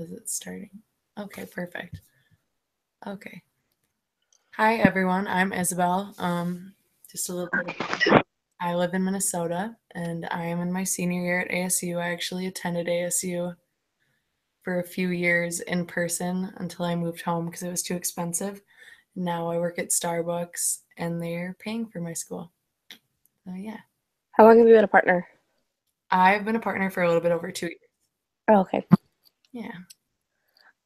Says it's starting. Okay, perfect. Okay. Hi everyone, I'm Isabel. Just a little bit. I live in Minnesota and I am in my senior year at ASU. I actually attended ASU for a few years in person until I moved home because it was too expensive. Now I work at Starbucks and they're paying for my school. So yeah. How long have you been a partner? I've been a partner for a little bit over 2 years. Oh, okay. Yeah.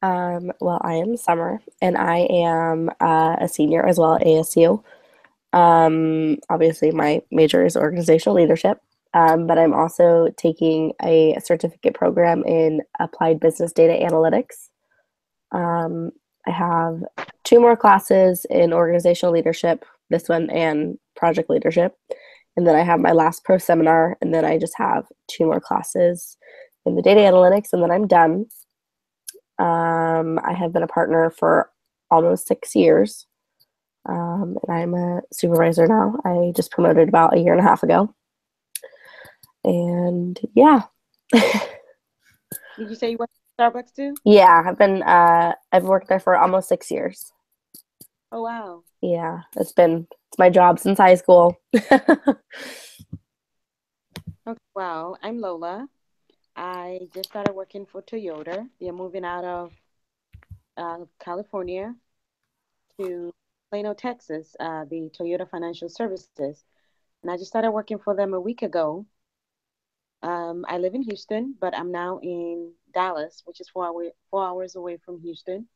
Well, I am Summer, and I am a senior as well at ASU. Obviously, my major is organizational leadership, but I'm also taking a certificate program in applied business data analytics. Um, I have two more classes in organizational leadership, this one and project leadership. And then I have my last pro seminar, and then I just have two more classes in the data analytics, and then I'm done. I have been a partner for almost 6 years, and I'm a supervisor now. I just promoted about a year and a half ago. And yeah. Did you say you work at Starbucks too? Yeah, I've worked there for almost 6 years. Oh, wow. Yeah, it's my job since high school. Okay, well, I'm Lola. I just started working for Toyota. They're moving out of California to Plano, Texas, the Toyota Financial Services. And I just started working for them a week ago. I live in Houston, but I'm now in Dallas, which is 4 hours away from Houston.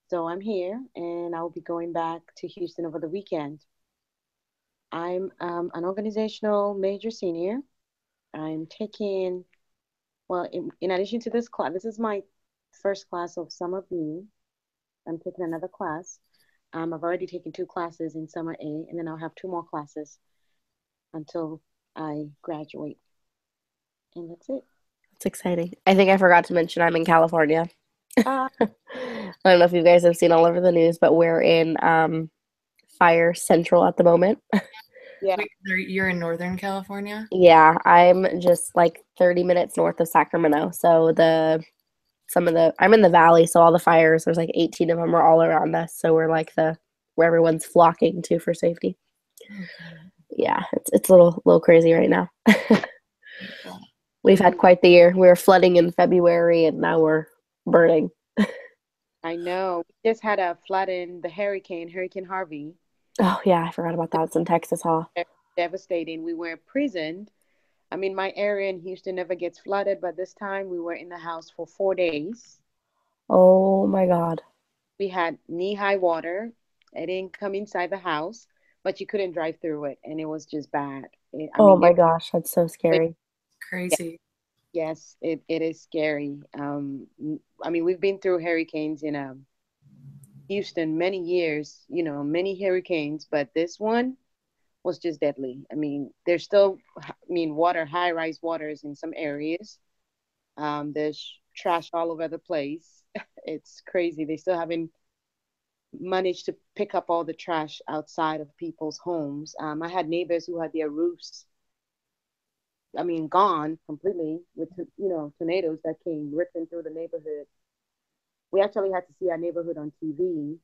So I'm here, and I'll be going back to Houston over the weekend. I'm an organizational major senior. I'm taking, well, in addition to this class, this is my first class of Summer B. I'm taking another class. I've already taken two classes in Summer A, and then I'll have two more classes until I graduate. And that's it. It's exciting. I think I forgot to mention I'm in California. Uh, I don't know if you guys have seen all over the news, but we're in Fire Central at the moment. yeah. Wait, you're in Northern California? Yeah, I'm just like 30 minutes north of Sacramento. So I'm in the valley, so all the fires, there's like 18 of them are all around us. So we're like where everyone's flocking to for safety. Okay. Yeah, it's a little crazy right now. Cool. We've had quite the year. We were flooding in February and now we're burning. I know. We just had a flood in the Hurricane Harvey. Oh yeah, I forgot about that. It's in Texas, huh? Devastating. We were imprisoned. I mean, my area in Houston never gets flooded, but this time we were in the house for 4 days. Oh my God. We had knee-high water. It didn't come inside the house, but you couldn't drive through it, and it was just bad. I Oh mean, my gosh, that's so scary. yeah, Crazy. yes, it is scary. I mean, we've been through hurricanes in Houston many years, many hurricanes, but this one was just deadly. I mean, there's still, high-rise waters in some areas. There's trash all over the place. It's crazy. They still haven't managed to pick up all the trash outside of people's homes. I had neighbors who had their roofs, gone completely with, tornadoes that came ripping through the neighborhood. We actually had to see our neighborhood on TV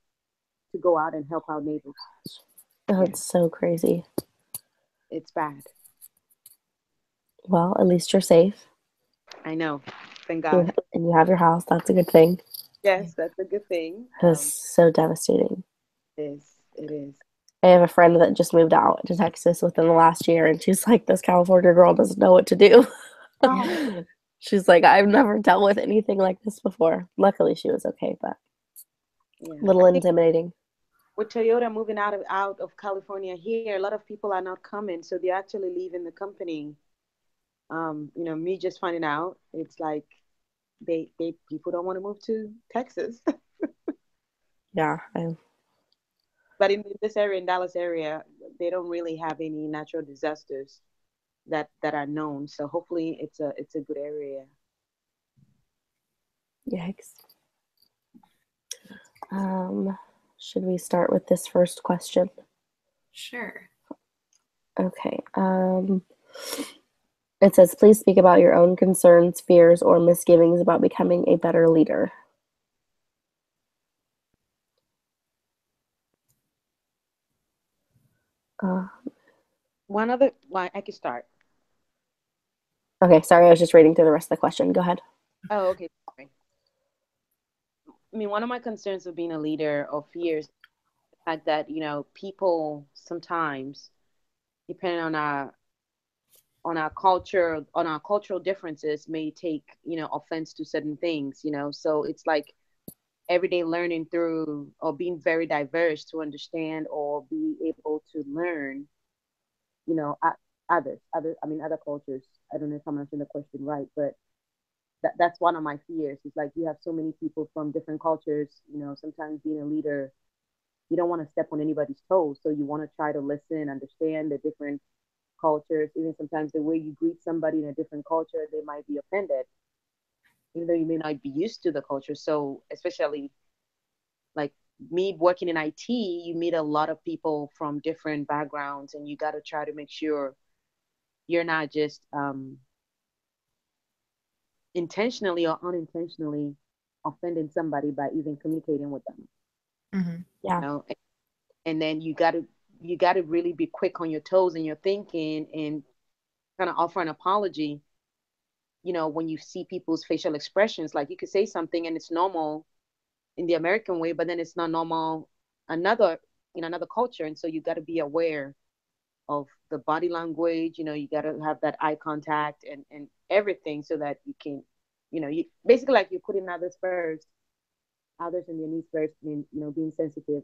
to go out and help our neighbors. Oh, Yeah, it's so crazy. it's bad. Well, at least you're safe. I know. Thank God. And you have your house. That's a good thing. Yes, that's a good thing. It's so devastating. It is. It is. I have a friend that just moved out to Texas within the last year, and she's like, this California girl doesn't know what to do. Oh, She's like, I've never dealt with anything like this before. Luckily, she was okay, but yeah. a little I think intimidating. with Toyota moving out of California here, a lot of people are not coming, so they're actually leaving the company. Me just finding out, it's like they people don't want to move to Texas. Yeah, But in this area, in Dallas area, they don't really have any natural disasters that are known. So hopefully it's a good area. yikes. Um, should we start with this first question? Sure. Okay. It says, please speak about your own concerns, fears, or misgivings about becoming a better leader. Well, I can start. Okay, sorry, I was just reading through the rest of the question. Go ahead. Oh, okay. Sorry. I mean, one of my concerns of being a leader or fears, the fact that, people sometimes, depending on our culture, on our cultural differences, may take, offense to certain things, So it's like everyday learning through or being very diverse to understand or be able to learn, other cultures. I don't know if I'm answering the question right, but that's one of my fears. It's like you have so many people from different cultures, sometimes being a leader, you don't want to step on anybody's toes. So you want to try to listen, understand the different cultures. Even sometimes the way you greet somebody in a different culture, they might be offended, even though you may not be used to the culture. So especially like me working in IT, you meet a lot of people from different backgrounds, and you got to try to make sure you're not just intentionally or unintentionally offending somebody by even communicating with them. Mm-hmm. Yeah. And then you got to really be quick on your toes and your thinking and kind of offer an apology. When you see people's facial expressions, like you could say something and it's normal in the American way, but then it's not normal another in another culture, and so you got to be aware of the body language. You got to have that eye contact and everything so that you can, you basically like you're putting others first, others in their needs first, and being sensitive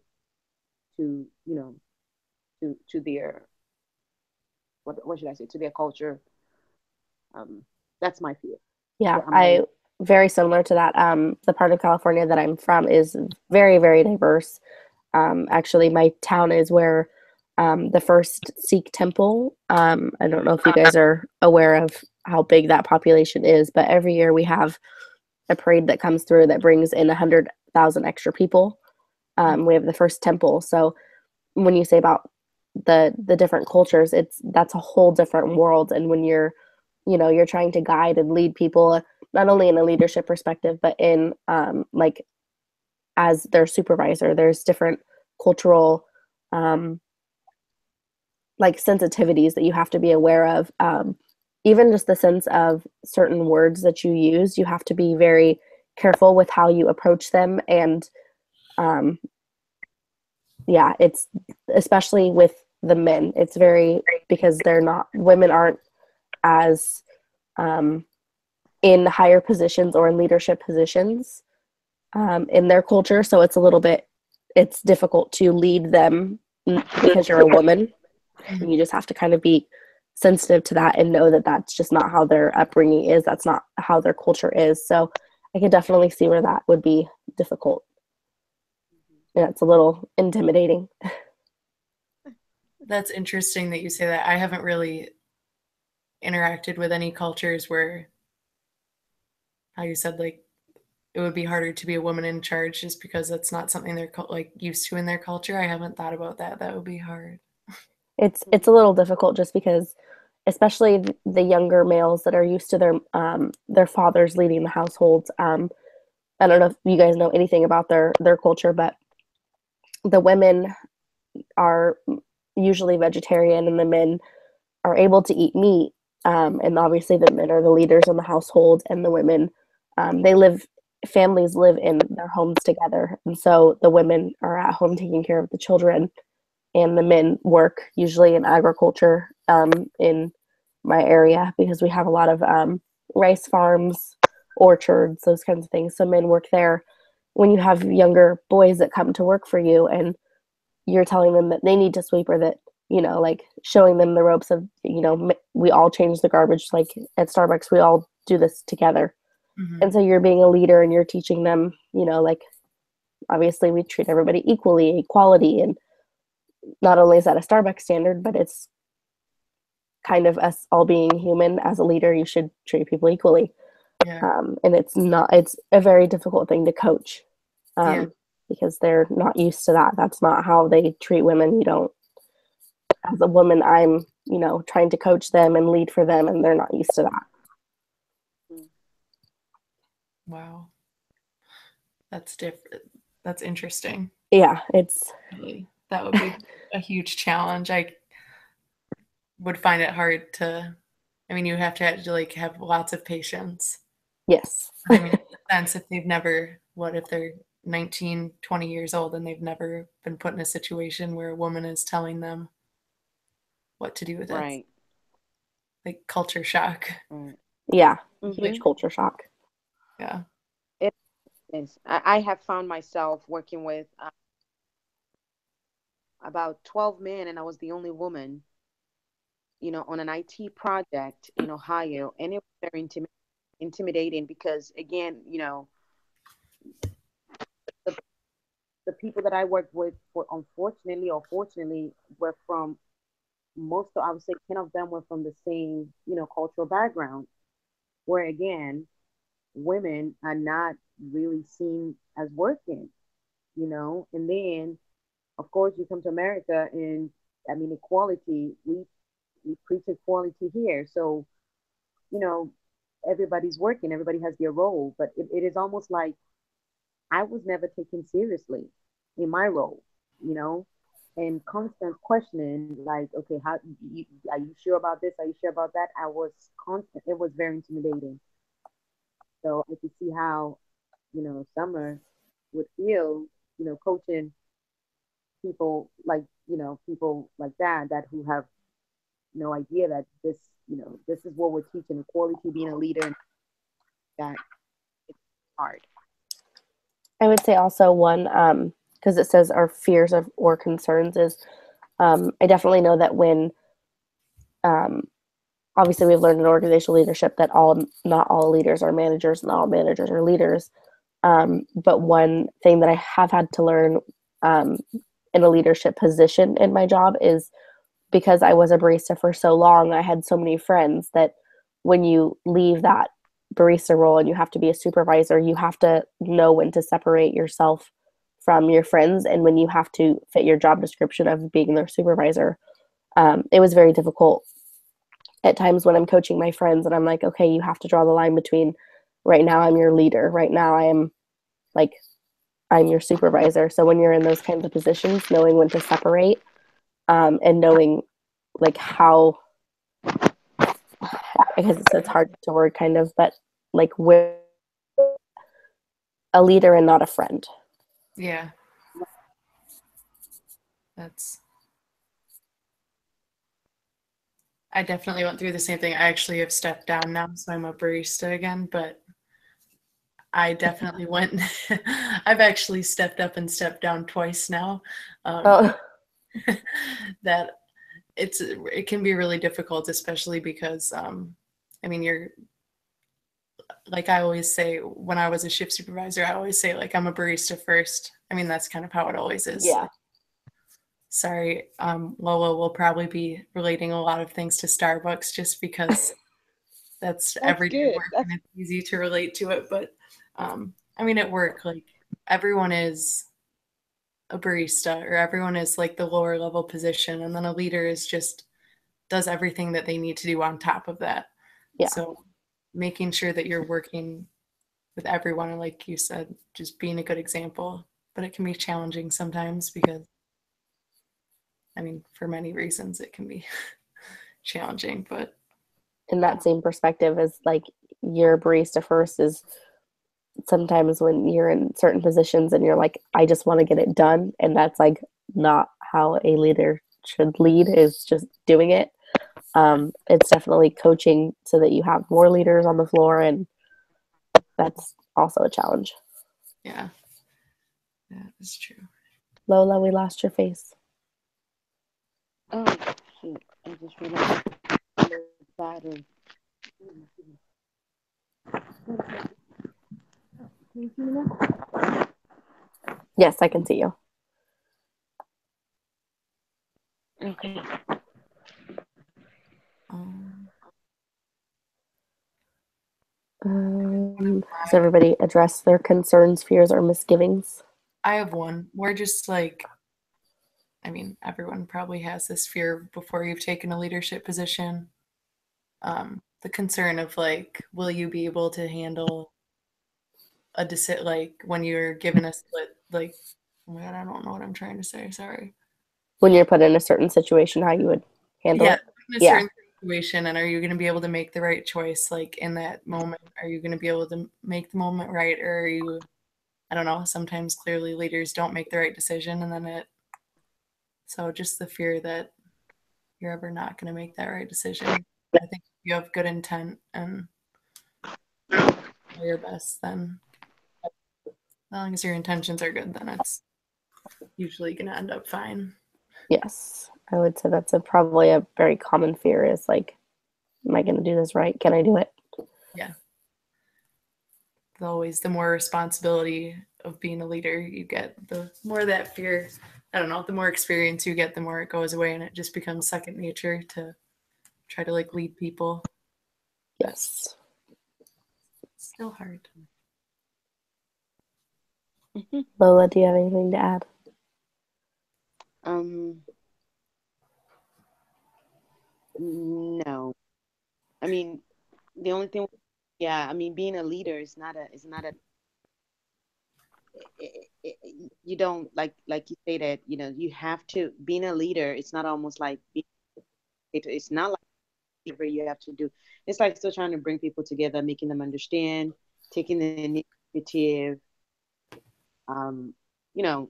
to to their what should I say, to their culture. That's my fear. Yeah, So I'm not. very similar to that. The part of California that I'm from is very, very diverse. Actually, my town is where the first Sikh temple. I don't know if you guys are aware of how big that population is, but every year we have a parade that comes through that brings in 100,000 extra people. We have the first temple. So when you say about the different cultures, that's a whole different world. And when you're trying to guide and lead people, not only in a leadership perspective, but in like as their supervisor, there's different cultural like sensitivities that you have to be aware of. Even just the sense of certain words that you use, you have to be very careful with how you approach them. And um, yeah, it's especially with the men, it's very, because women aren't as in higher positions or in leadership positions in their culture. So it's difficult to lead them because you're a woman. Mm-hmm. And you just have to kind of be sensitive to that and know that that's just not how their upbringing is. That's not how their culture is. So I could definitely see where that would be difficult. Yeah, it's a little intimidating. That's interesting that you say that. I haven't really interacted with any cultures where, how you said, like, it would be harder to be a woman in charge just because that's not something they're like used to in their culture. I haven't thought about that. That would be hard. It's a little difficult just because, especially the younger males that are used to their fathers leading the households. I don't know if you guys know anything about their culture, but the women are usually vegetarian and the men are able to eat meat. And obviously, the men are the leaders in the household, and the women, families live in their homes together. And so the women are at home taking care of the children, and the men work usually in agriculture in my area because we have a lot of rice farms, orchards, those kinds of things. So men work there. When you have younger boys that come to work for you and you're telling them that they need to sweep, or that, like showing them the ropes of, we all change the garbage, like at Starbucks, we all do this together. Mm-hmm. And so you're being a leader and you're teaching them, like, obviously we treat everybody equally, equality. And not only is that a Starbucks standard, but it's kind of us all being human. As a leader, you should treat people equally. Yeah. And it's a very difficult thing to coach Yeah. because they're not used to that. That's not how they treat women. You don't as a woman, I'm, trying to coach them and lead for them, and they're not used to that. Wow. That's different. That's interesting. Yeah, That would be a huge challenge. I would find it hard to, I mean, you have to like have lots of patience. yes. I mean, in a sense, if they've never, what if they're 19, 20 years old and they've never been put in a situation where a woman is telling them what to do with it? Right. Like culture shock. Right. Yeah, Mm-hmm. huge culture shock. Yeah. It is. I have found myself working with about 12 men, and I was the only woman, on an IT project in Ohio, and it was very intimidating because, again, the, the people that I worked with, unfortunately or fortunately, were from I would say 10 of them were from the same, cultural background, where again, women are not really seen as working, and then of course you come to America and I mean equality, we preach equality here. So, you know, everybody's working, everybody has their role, but it is almost like I was never taken seriously in my role, you know, and constant questioning, like, okay, are you sure about this? Are you sure about that? I was constant. It was very intimidating. So I could see how, Summer would feel, coaching people like, people like that who have no idea that this is what we're teaching, equality, being a leader, and that it's hard. I would say also one, because it says our fears or concerns is, I definitely know that when, um, obviously we've learned in organizational leadership that not all leaders are managers, not all managers are leaders. But one thing that I have had to learn in a leadership position in my job is, because I was a barista for so long, I had so many friends that when you leave that barista role and you have to be a supervisor, you have to know when to separate yourself from your friends and when you have to fit your job description of being their supervisor. It was very difficult at times when I'm coaching my friends and I'm like, okay, you have to draw the line between right now I'm your leader, right now I am like I'm your supervisor. So when you're in those kinds of positions, knowing when to separate, and knowing like how, I guess it's hard to word kind of, but like we're a leader and not a friend. Yeah. That's, I definitely went through the same thing. I actually have stepped down now, so I'm a barista again, but I definitely went, I've actually stepped up and stepped down twice now. Oh, That it can be really difficult, especially because, I mean, you're, like I always say when I was a shift supervisor, I always say like I'm a barista first. I mean, that's kind of how it always is. yeah. Sorry, Lola will probably be relating a lot of things to Starbucks just because that's That's everyday good. work and it's easy to relate to it. But I mean, at work, like everyone is a barista or everyone is like the lower level position, and then a leader is just does everything that they need to do on top of that. Yeah. So making sure that you're working with everyone, and like you said, just being a good example. But it can be challenging sometimes because, I mean, for many reasons, it can be challenging. But In that same perspective as like your barista first is sometimes when you're in certain positions and you're like, I just want to get it done. And that's like not how a leader should lead, is just doing it. It's definitely coaching so that you have more leaders on the floor, and that's also a challenge. yeah, that is true. Lola, we lost your face. Oh, shoot. I just realized the battery. Can you see me now? Yes, I can see you. Okay. Um, Has everybody addressed their concerns, fears, or misgivings? I have one. We're just like, I mean, everyone probably has this fear before you've taken a leadership position. The concern of like, will you be able to handle a decision, like when you're given a split, like, oh my God, I don't know what I'm trying to say. Sorry. When you're put in a certain situation, how you would handle Yeah, it. in a Yeah. certain situation, and are you going to be able to make the right choice, like in that moment? Are you going to be able to make the moment right, or are you? I don't know. Sometimes clearly leaders don't make the right decision, and then it. So just the fear that you're ever not going to make that right decision. I think if you have good intent and your best, then as long as your intentions are good, then it's usually going to end up fine. Yes. I would say that's probably a very common fear is like, am I going to do this right? Can I do it? Yeah. Always the more responsibility of being a leader you get, the more that fear, I don't know, the more experience you get, the more it goes away and it just becomes second nature to try to like lead people. Yes. It's still hard. Lola, do you have anything to add? No. I mean, the only thing, yeah, I mean, being a leader is not a, you don't like you say that, you have to, being a leader, it's not almost like, it's not like whatever you have to do. It's like still trying to bring people together, making them understand, taking the initiative, um, you know,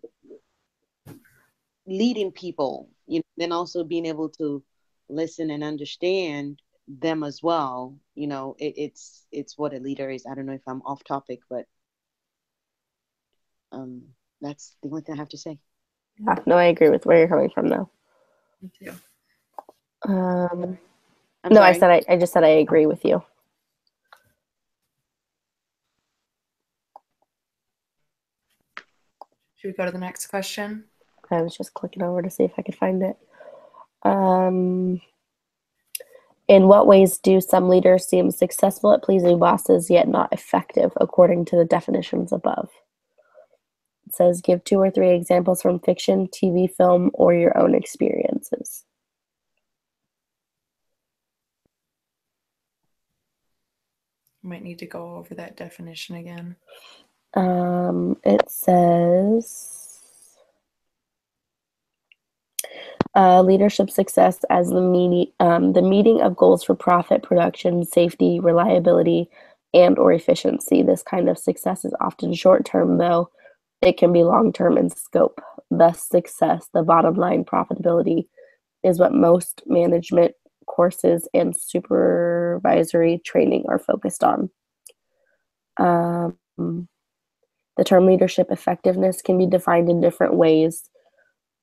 leading people, then also being able to listen and understand them as well. It's what a leader is. I don't know if I'm off topic, but that's the only thing I have to say. Yeah, no, I agree with where you're coming from though. Me too. I'm No, sorry. I just said I agree with you. Should we go to the next question? I was just clicking over to see if I could find it. In what ways do some leaders seem successful at pleasing bosses yet not effective according to the definitions above? It says give 2 or 3 examples from fiction, TV, film, or your own experiences. Might need to go over that definition again. It says leadership success as the meeting of goals for profit, production, safety, reliability, and or efficiency. This kind of success is often short-term, though it can be long-term in scope. Thus, success, the bottom line profitability, is what most management courses and supervisory training are focused on. The term leadership effectiveness can be defined in different ways.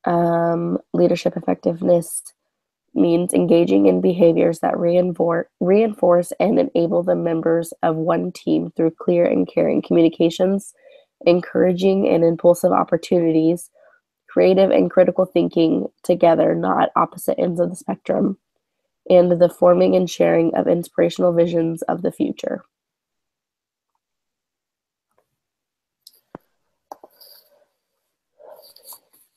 Leadership effectiveness means engaging in behaviors that reinforce and enable the members of one team through clear and caring communications, encouraging and impulsive opportunities, creative and critical thinking together, not at opposite ends of the spectrum, and the forming and sharing of inspirational visions of the future.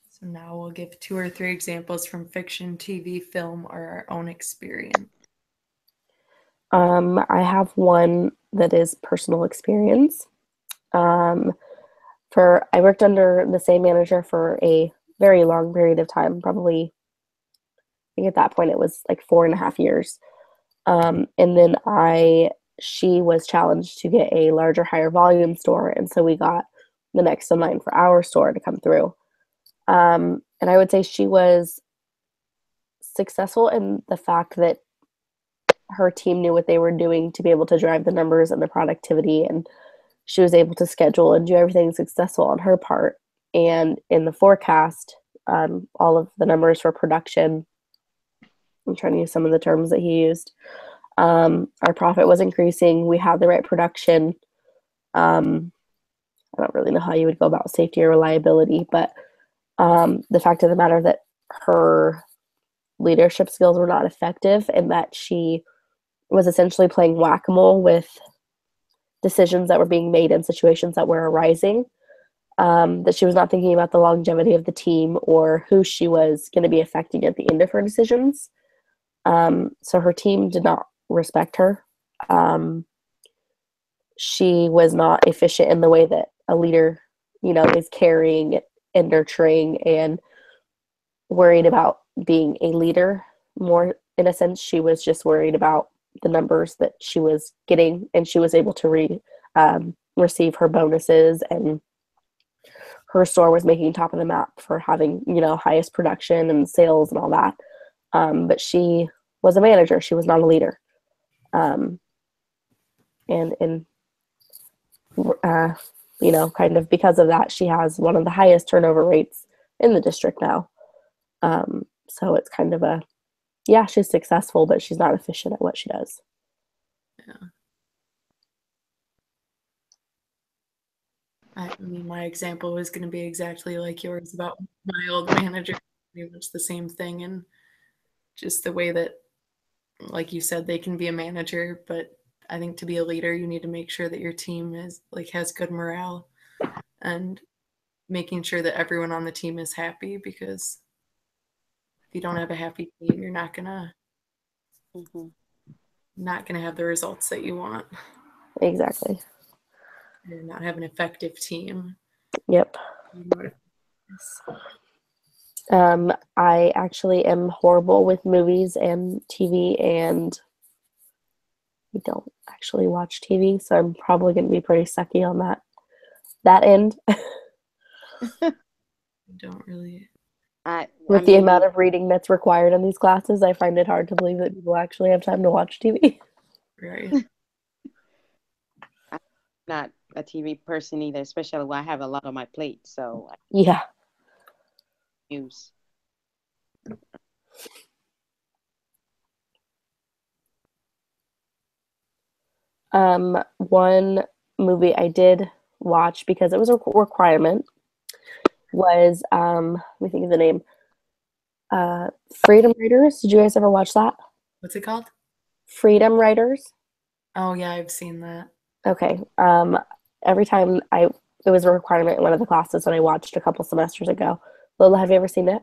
So now we'll give 2 or 3 examples from fiction, TV, film, or our own experience. I have one that is personal experience. I worked under the same manager for a very long period of time, probably, I think at that point it was like 4.5 years. And then she was challenged to get a larger, higher volume store. And so we got the next in line for our store to come through. And I would say she was successful in the fact that her team knew what they were doing to be able to drive the numbers and the productivity, and she was able to schedule and do everything successful on her part. And in the forecast, all of the numbers for production, I'm trying to use some of the terms that he used, our profit was increasing. We had the right production. I don't really know how you would go about safety or reliability, but the fact of the matter that her leadership skills were not effective and that she was essentially playing whack-a-mole with decisions that were being made in situations that were arising. that she was not thinking about the longevity of the team or who she was going to be affecting at the end of her decisions. So her team did not respect her. She was not efficient in the way that a leader, is caring and nurturing and worried about being a leader. More in a sense, she was just worried about the numbers that she was getting, and she was able to receive her bonuses, and her store was making top of the map for having, highest production and sales and all that. But she was a manager. She was not a leader. And kind of because of that, she has one of the highest turnover rates in the district now. So it's kind of she's successful, but she's not efficient at what she does. Yeah. I mean, my example was going to be exactly like yours about my old manager. Pretty much the same thing, and just the way that, like you said, they can be a manager, but I think to be a leader, you need to make sure that your team has good morale and making sure that everyone on the team is happy, because if you don't have a happy team, you're not gonna have the results that you want. Exactly. You're not have an effective team. Yep. I actually am horrible with movies and TV, and we don't actually watch TV, so I'm probably going to be pretty sucky on that end. Don't really. With the amount of reading that's required in these classes, I find it hard to believe that people actually have time to watch TV. Right. I'm not a TV person either, especially when I have a lot on my plate. So yeah. Use. One movie I did watch because it was a requirement was let me think of the name. Freedom Writers. Did you guys ever watch that? What's it called? Freedom Writers. Oh yeah, I've seen that. Okay. Every time it was a requirement in one of the classes that I watched a couple semesters ago. Lola, have you ever seen it?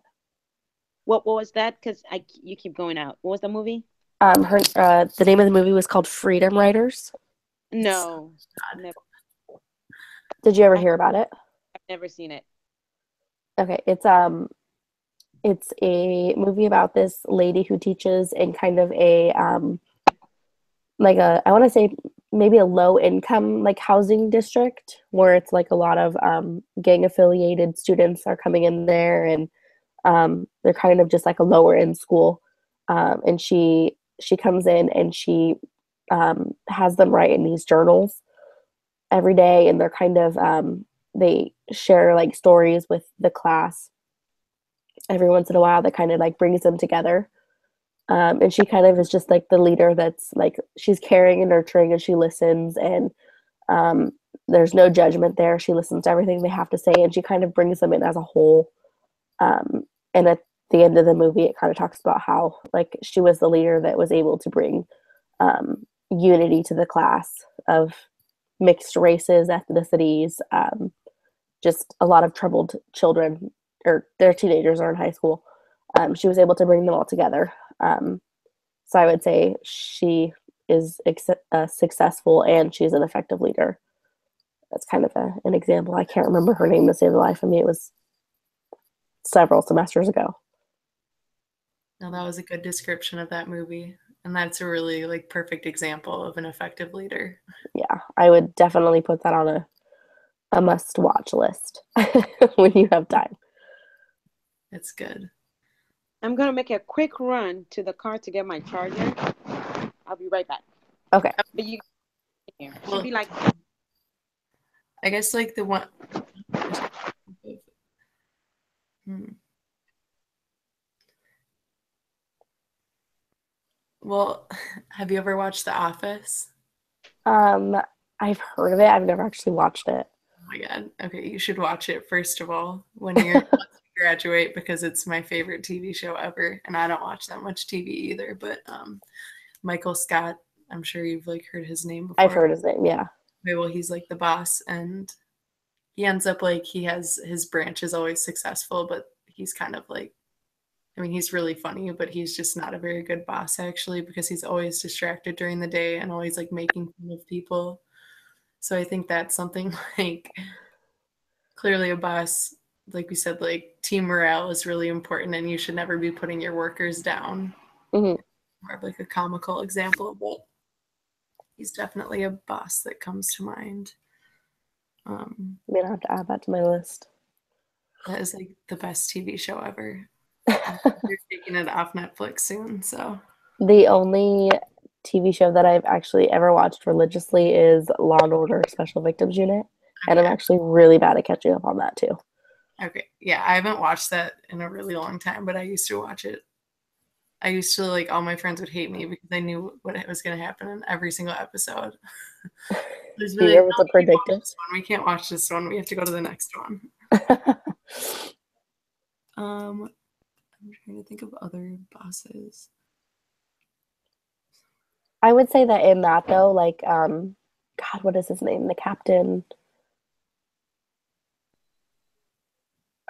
What was that? Because you keep going out. What was the movie? The name of the movie was called Freedom Writers. No, never. Did you ever hear about it? I've never seen it. Okay, it's a movie about this lady who teaches in kind of a like I want to say maybe a low income like housing district where it's like a lot of gang affiliated students are coming in there, and they're kind of just like a lower end school, and she comes in and she has them write in these journals every day, and they're kind of they share like stories with the class every once in a while that kind of like brings them together. And she kind of is just like the leader that's like she's caring and nurturing, and she listens, and there's no judgment there. She listens to everything they have to say, and she kind of brings them in as a whole. And at the end of the movie, it kind of talks about how like she was the leader that was able to bring unity to the class of mixed races, ethnicities, just a lot of troubled children, or their teenagers are in high school. She was able to bring them all together. So I would say she is successful, and she's an effective leader. That's kind of an example. I can't remember her name to save the life of me. It was several semesters ago. No, that was a good description of that movie. And that's a really like perfect example of an effective leader. Yeah, I would definitely put that on a must watch list when you have time. It's good. I'm going to make a quick run to the car to get my charger. I'll be right back. Okay. But you here. Well, Should be like I guess like the one Well, have you ever watched The Office? I've heard of it. I've never actually watched it. Oh my god. Okay, you should watch it first of all when you graduate, because it's my favorite TV show ever. And I don't watch that much TV either, but Michael Scott, I'm sure you've like heard his name before. I've heard his name, yeah. Okay, well, he's like the boss, and he ends up like he has his branch is always successful, but he's kind of like, I mean, he's really funny, but he's just not a very good boss actually because he's always distracted during the day and always like making fun of people. So I think that's something like clearly a boss, like we said, like team morale is really important and you should never be putting your workers down. Mm-hmm. More of like a comical example, but he's definitely a boss that comes to mind. I'm gonna have to add that to my list. That is like the best TV show ever. They're taking it off Netflix soon, so. The only TV show that I've actually ever watched religiously is Law and Order Special Victims Unit, and I'm Okay. actually really bad at catching up on that too. Okay. Yeah, I haven't watched that in a really long time, but I used to watch it. I used to like all my friends would hate me because I knew what was going to happen in every single episode. There's Being really no, able to we can't predict watch it. this one. We can't watch this one. We have to go to the next one. I'm trying to think of other bosses. I would say that in that though, like, God, what is his name? The captain.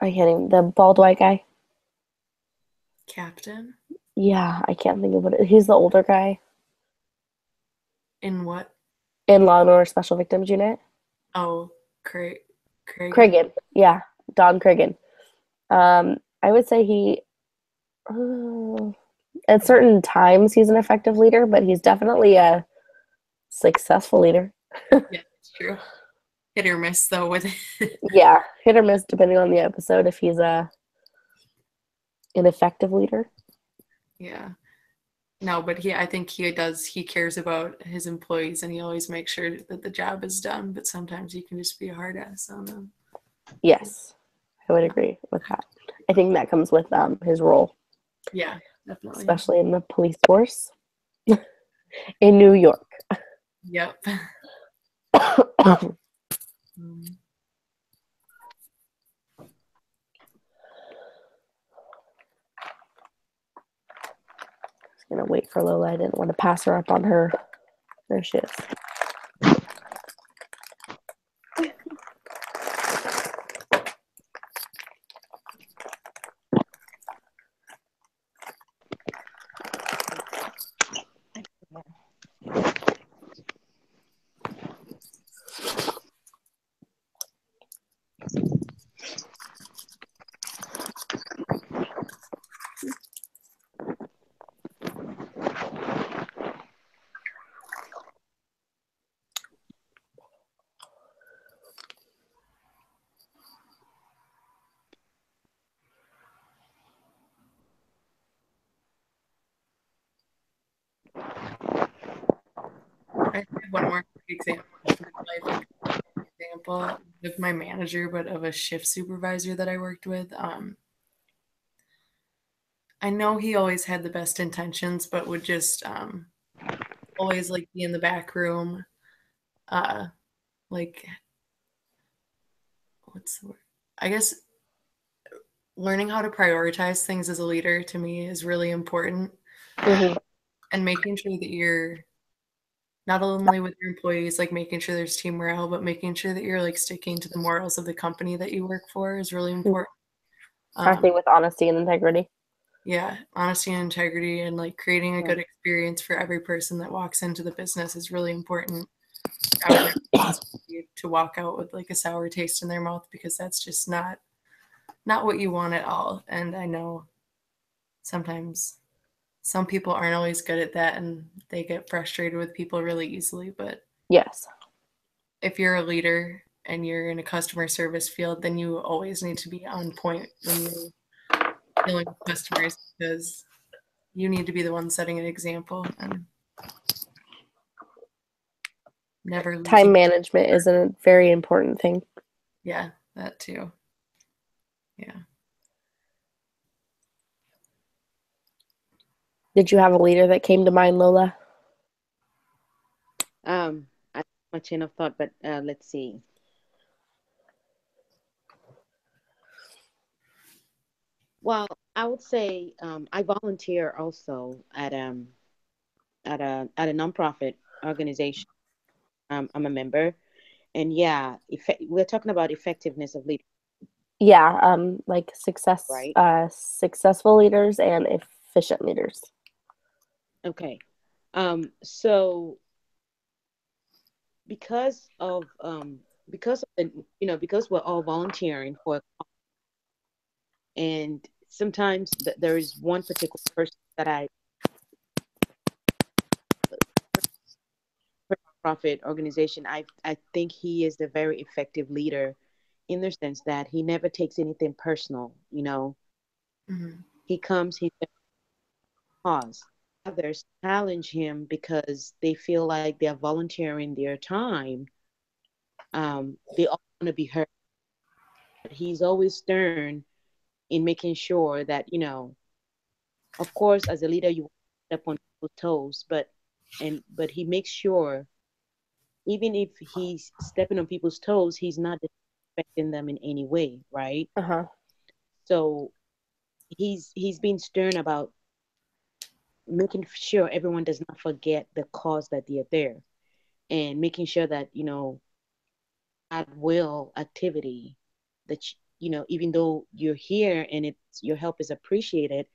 I can't even. The bald white guy. Captain? Yeah, I can't think of what he's the older guy In what? in Law and Order Special Victims Unit. Oh, Craig. Krigan. Yeah, Don Krigan. I would say he. At certain times, he's an effective leader, but he's definitely a successful leader. Yeah, that's true. Hit or miss though with it. Yeah, hit or miss depending on the episode if he's an effective leader. Yeah. No, but I think he cares about his employees and he always makes sure that the job is done, but sometimes he can just be a hard ass on them. Yes, I would agree with that. I think that comes with his role. Yeah, definitely. Especially in the police force in New York. Yep. Gonna wait for Lola. I didn't want to pass her up on her. There she is. I have one more example from my life. Example of my manager, but of a shift supervisor that I worked with. I know he always had the best intentions, but would just always like be in the back room, like what's the word? I guess learning how to prioritize things as a leader to me is really important. Mm-hmm. And making sure that you're not only with your employees, like making sure there's team morale, but making sure that you're like sticking to the morals of the company that you work for is really important. Acting with honesty and integrity. Yeah, honesty and integrity and like creating a good experience for every person that walks into the business is really important. I would never want somebody to walk out with like a sour taste in their mouth because that's just not what you want at all. And I know sometimes some people aren't always good at that and they get frustrated with people really easily, but yes, if you're a leader and you're in a customer service field, then you always need to be on point when you're dealing with customers because you need to be the one setting an example and never losing. Time management is a very important thing. Yeah, that too. Yeah. Did you have a leader that came to mind, Lola? I my chain of thought, but let's see. Well, I would say I volunteer also at a nonprofit organization. I'm a member, And yeah, we're talking about effectiveness of leadership, Yeah, like right? successful leaders and efficient leaders. Okay. So because of the, because we're all volunteering for, and sometimes there is one particular person that I profit organization, I think he is a very effective leader in the sense that he never takes anything personal. Mm-hmm. He comes, he pause. Others challenge him because they feel like they're volunteering their time. They all want to be heard. He's always stern in making sure that, of course, as a leader, you want to step on people's toes, but he makes sure, even if he's stepping on people's toes, he's not disrespecting them in any way, right? Uh-huh. So he's being stern about making sure everyone does not forget the cause that they're there, and making sure that at will activity that even though you're here and it's your help is appreciated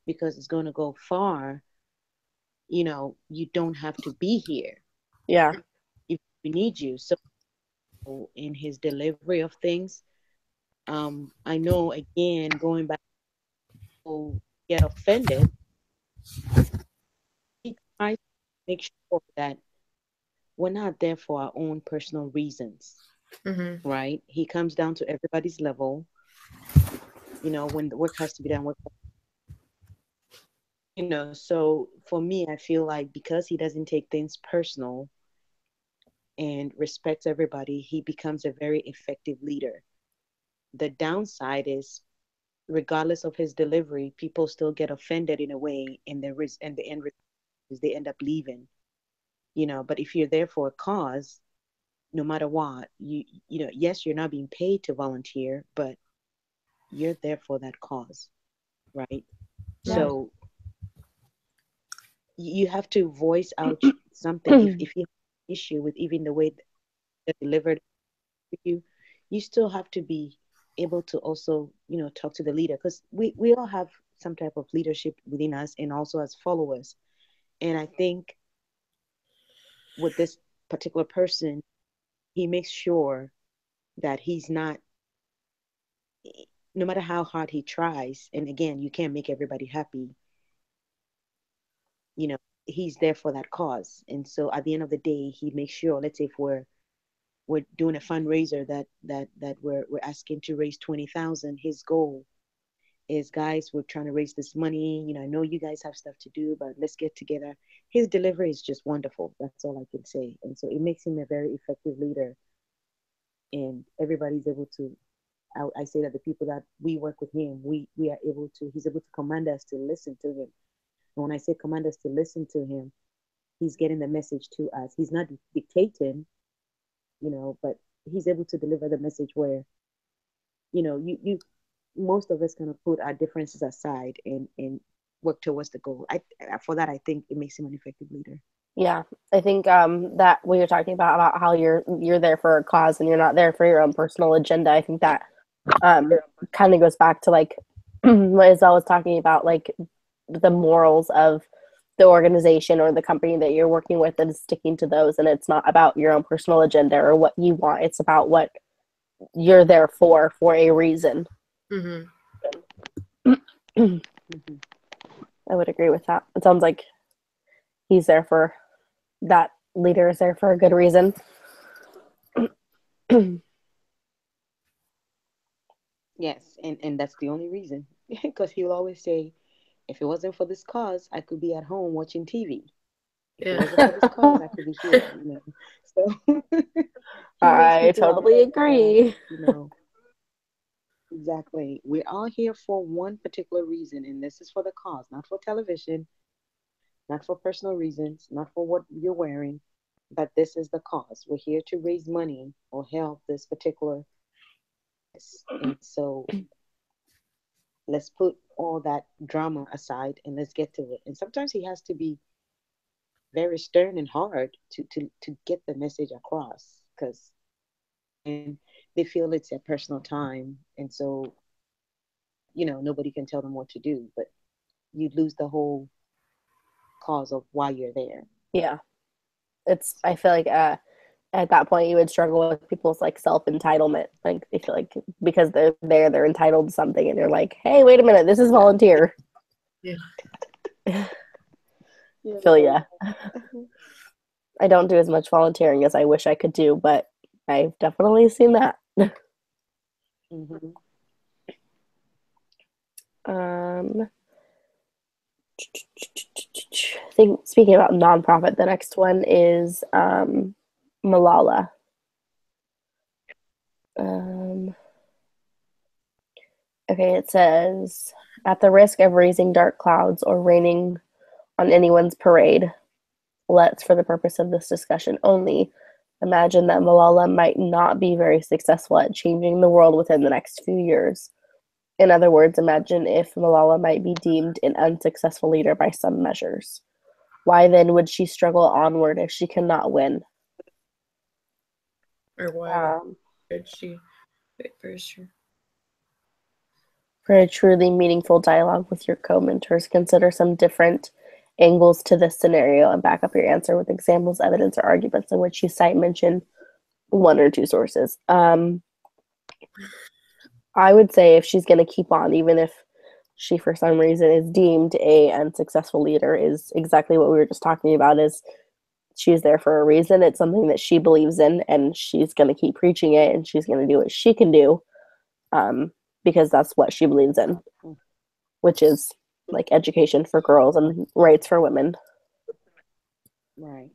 because it's going to go far, you don't have to be here Yeah. if we need you. So in his delivery of things, I know, again, going back to get offended, he tries to make sure that we're not there for our own personal reasons, Mm-hmm. right? He comes down to everybody's level. When the work has to be done, so for me, I feel like because he doesn't take things personal and respects everybody, he becomes a very effective leader. The downside is, regardless of his delivery, people still get offended in a way, and the end result is they end up leaving. But if you're there for a cause, no matter what, yes, you're not being paid to volunteer, but you're there for that cause, right? Yeah. So you have to voice out something. If you have an issue with even the way they're delivered to you, you still have to be able to also, talk to the leader, because we all have some type of leadership within us, and also as followers. And I think with this particular person, he makes sure that he's not, no matter how hard he tries, and again, you can't make everybody happy, you know, he's there for that cause. And so at the end of the day, he makes sure, let's say if we're doing a fundraiser that we're asking to raise 20,000, his goal is, guys, we're trying to raise this money. I know you guys have stuff to do, but let's get together. His delivery is just wonderful. That's all I can say. And so it makes him a very effective leader, and everybody's able to. I say that the people that we work with him, we are able to. He's able to command us to listen to him. And when I say command us to listen to him, he's getting the message to us. He's not dictating, but he's able to deliver the message where, you most of us kind of put our differences aside and work towards the goal. For that, I think it makes him an effective leader. Yeah, I think that when you're talking about how you're there for a cause and you're not there for your own personal agenda, I think that um, kind of goes back to like what Isabel was talking about, like the morals of the organization or the company that you're working with, and sticking to those. And it's not about your own personal agenda or what you want. It's about what you're there for a reason. Mm-hmm. Mm-hmm. I would agree with that. It sounds like he's there for that leader is there for a good reason. Yes, and that's the only reason. Because he'll always say, if it wasn't for this cause, I could be at home watching TV. If it Yeah. wasn't for this cause, I could be here. So he makes I people totally aware that, agree. exactly, we're all here for one particular reason, and this is for the cause, not for television, not for personal reasons, not for what you're wearing, but this is the cause. We're here to raise money or help this particular. And so let's put all that drama aside and let's get to it. And sometimes he has to be very stern and hard to get the message across, because and they feel it's their personal time, and so nobody can tell them what to do, but you lose the whole cause of why you're there. Yeah. I feel like at that point you would struggle with people's like self-entitlement. Like they feel like because they're there, they're entitled to something, and you're like, hey, wait a minute, this is volunteer. Yeah. So yeah. I don't do as much volunteering as I wish I could do, but I've definitely seen that. Mm-hmm. I think speaking about nonprofit, the next one is Malala. Okay, it says, at the risk of raising dark clouds or raining on anyone's parade, let's, for the purpose of this discussion only, imagine that Malala might not be very successful at changing the world within the next few years. In other words, imagine if Malala might be deemed an unsuccessful leader by some measures. Why then would she struggle onward if she cannot win? Or why would she? Wait, For a truly meaningful dialogue with your co-mentors, consider some different angles to this scenario and back up your answer with examples, evidence, or arguments in which you cite mention one or two sources. I would say if she's going to keep on, even if she for some reason is deemed a unsuccessful leader, is exactly what we were just talking about, is she's there for a reason. It's something that she believes in, and she's going to keep preaching it, and she's going to do what she can do because that's what she believes in, which is like education for girls and rights for women. Right.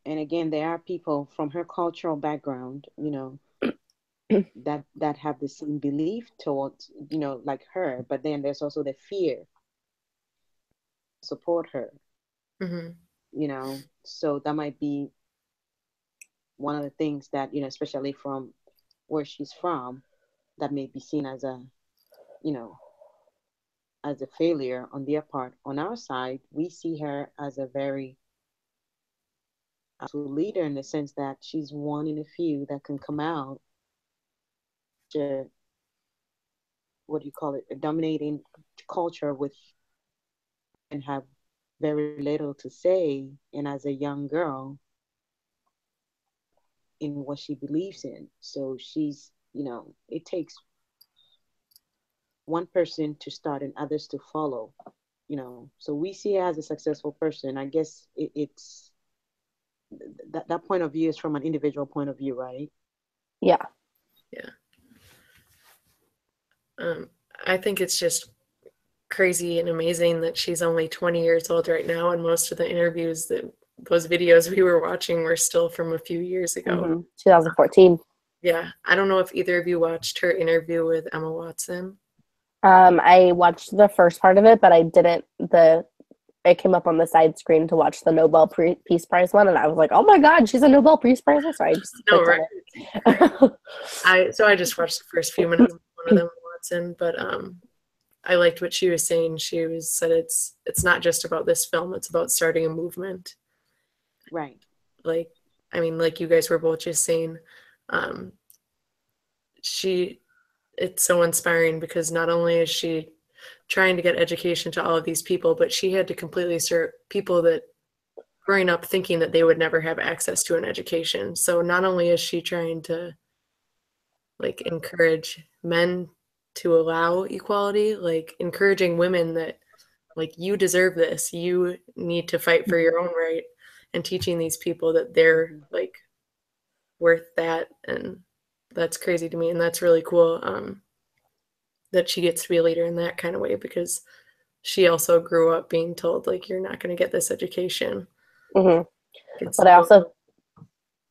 And again, there are people from her cultural background, that have the same belief towards, like her, but then there's also the fear support her. Mm-hmm. So that might be one of the things that, especially from where she's from, that may be seen as a failure on their part. On our side, we see her as a very leader, in the sense that she's one in a few that can come out to, what do you call it, a dominating culture with, and have very little to say, and as a young girl, in what she believes in. So she's, it takes one person to start and others to follow, So we see her as a successful person. I guess it's that point of view is from an individual point of view, right? Yeah. Yeah. I think it's just crazy and amazing that she's only 20 years old right now, and most of the interviews those videos we were watching were still from a few years ago. 2014. Yeah. I don't know if either of you watched her interview with Emma Watson. I watched the first part of it, but I didn't. It came up on the side screen to watch the Nobel Peace Prize one, and I was like, "Oh my God, she's a Nobel Peace Prize!" So I just clicked on it. I just watched the first few minutes of one of them, Watson, but I liked what she was saying. She said it's not just about this film; it's about starting a movement. Right. Like you guys were both just saying, it's so inspiring because not only is she trying to get education to all of these people, but she had to completely serve people that growing up thinking that they would never have access to an education. So not only is she trying to encourage men to allow equality, encouraging women that you deserve this, you need to fight for your own right, and teaching these people that they're worth that. And that's crazy to me, and that's really cool that she gets to be a leader in that kind of way, because she also grew up being told you're not going to get this education. Mm-hmm. What I also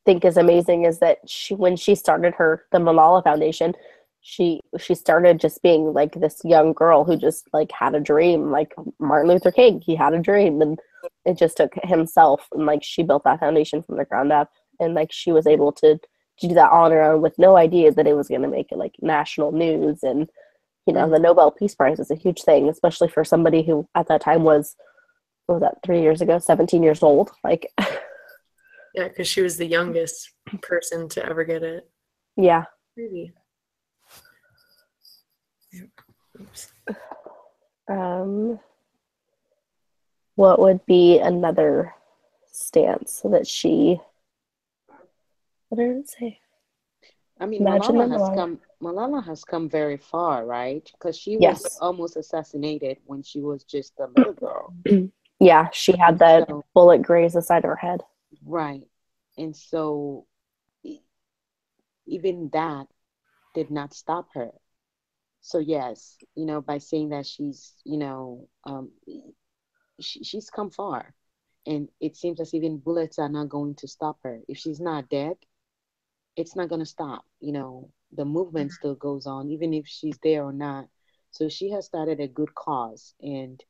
think is amazing is that when she started the Malala Foundation, she started just being this young girl who just had a dream, like Martin Luther King. He had a dream, and it just took himself, and she built that foundation from the ground up, and she was able to do that on her own with no idea that it was going to make it national news. And the Nobel Peace Prize is a huge thing, especially for somebody who at that time what was that, 3 years ago, 17 years old. Yeah, because she was the youngest person to ever get it. Yeah. Maybe. Oops. What would be another stance that she, what did it say? I mean, Imagine that Malala has come very far, right? Because she was Yes. almost assassinated when she was just a little girl. Yeah, she had And that so, bullet graze the side of her head. right. And so even that did not stop her. So yes, by saying that she's, she's come far. And it seems as even bullets are not going to stop her. If she's not dead, it's not going to stop. The movement still goes on, even if she's there or not. So she has started a good cause. And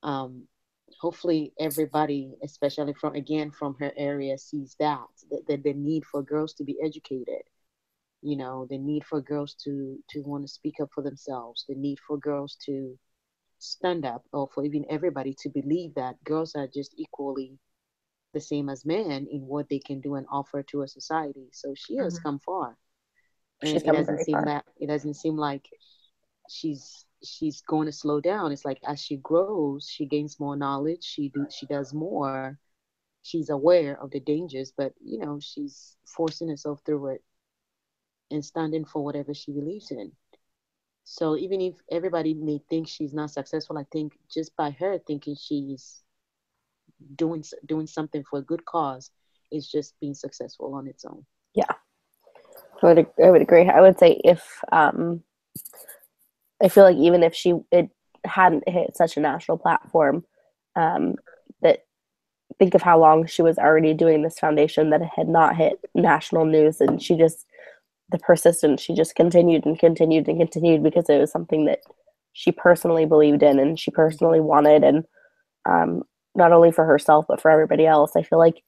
um, hopefully everybody, especially from her area, sees that the need for girls to be educated, the need for girls to want to speak up for themselves, the need for girls to stand up, or for even everybody to believe that girls are just equally the same as men in what they can do and offer to a society. So she has come far, She's and it come doesn't very seem far. that it doesn't seem like she's going to slow down. It's like as she grows, she gains more knowledge. She does more. She's aware of the dangers, but she's forcing herself through it and standing for whatever she believes in. So even if everybody may think she's not successful, I think just by her thinking she's doing something for a good cause is just being successful on its own. Yeah, I would agree. I would say if I feel like even if it hadn't hit such a national platform, that think of how long she was already doing this foundation that it had not hit national news, and the persistence, she just continued and continued and continued because it was something that she personally believed in and she personally wanted, and um, not only for herself but for everybody else. I feel like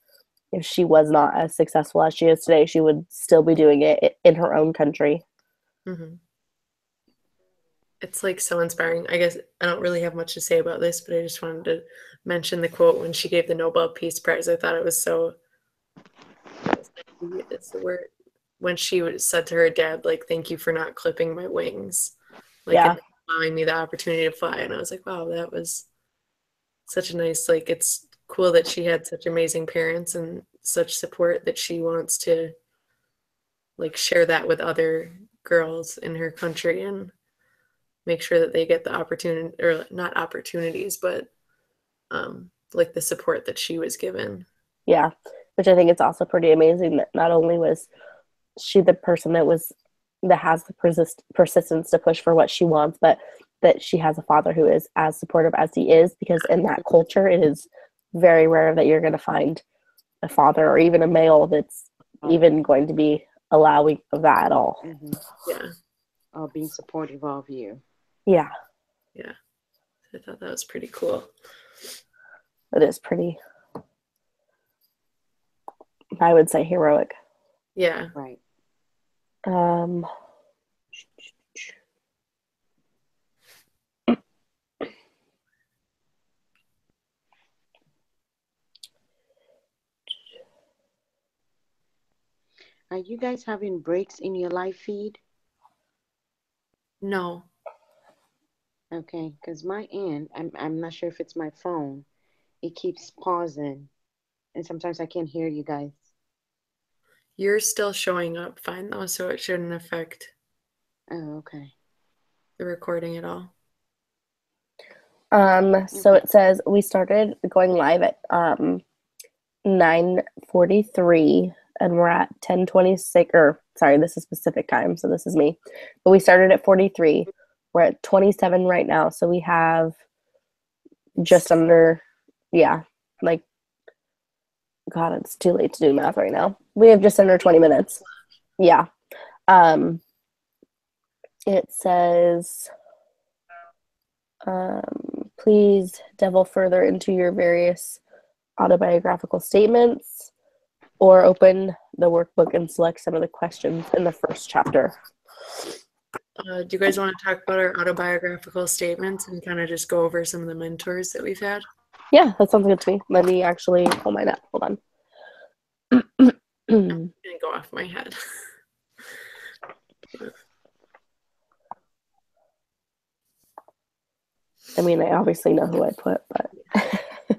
if she was not as successful as she is today, she would still be doing it in her own country. Mm-hmm. It's like so inspiring. I guess I don't really have much to say about this, but I just wanted to mention the quote when she gave the Nobel Peace Prize. I thought it was so, it's the word, when she said to her dad, like, thank you for not clipping my wings, like, Yeah, and allowing me the opportunity to fly. And I was like, wow, that was such a nice, like, it's cool that she had such amazing parents and such support that she wants to, like, share that with other girls in her country and make sure that they get the opportunity, or not opportunities, but like the support that she was given. yeah, which I think it's also pretty amazing that not only was she the person that has the persistence to push for what she wants, but that she has a father who is as supportive as he is, because in that culture it is very rare that you're going to find a father or even a male that's even going to be allowing of that at all. Mm-hmm. Yeah. Being supportive of you. Yeah. Yeah. I thought that was pretty cool. It is pretty, I would say, heroic. Yeah. Right. Um, Are you guys having breaks in your live feed? No. Okay, because my end, I'm not sure if it's my phone. It keeps pausing, and sometimes I can't hear you guys. You're still showing up fine though, so it shouldn't affect Oh, okay. the recording at all. so it says we started going live at 9:43 and we're at 10:26, or sorry, this is Pacific time, so this is me. But we started at 43. We're at 27 right now, so we have just under, yeah, like, God, it's too late to do math right now. We have just under 20 minutes. Yeah. Um, it says, please delve further into your various autobiographical statements, or open the workbook and select some of the questions in the first chapter. Do you guys want to talk about our autobiographical statements and kind of just go over some of the mentors that we've had? Yeah, that sounds good to me. Let me actually pull mine up. Hold on. I'm gonna go off my head. I mean, I obviously know who I put, but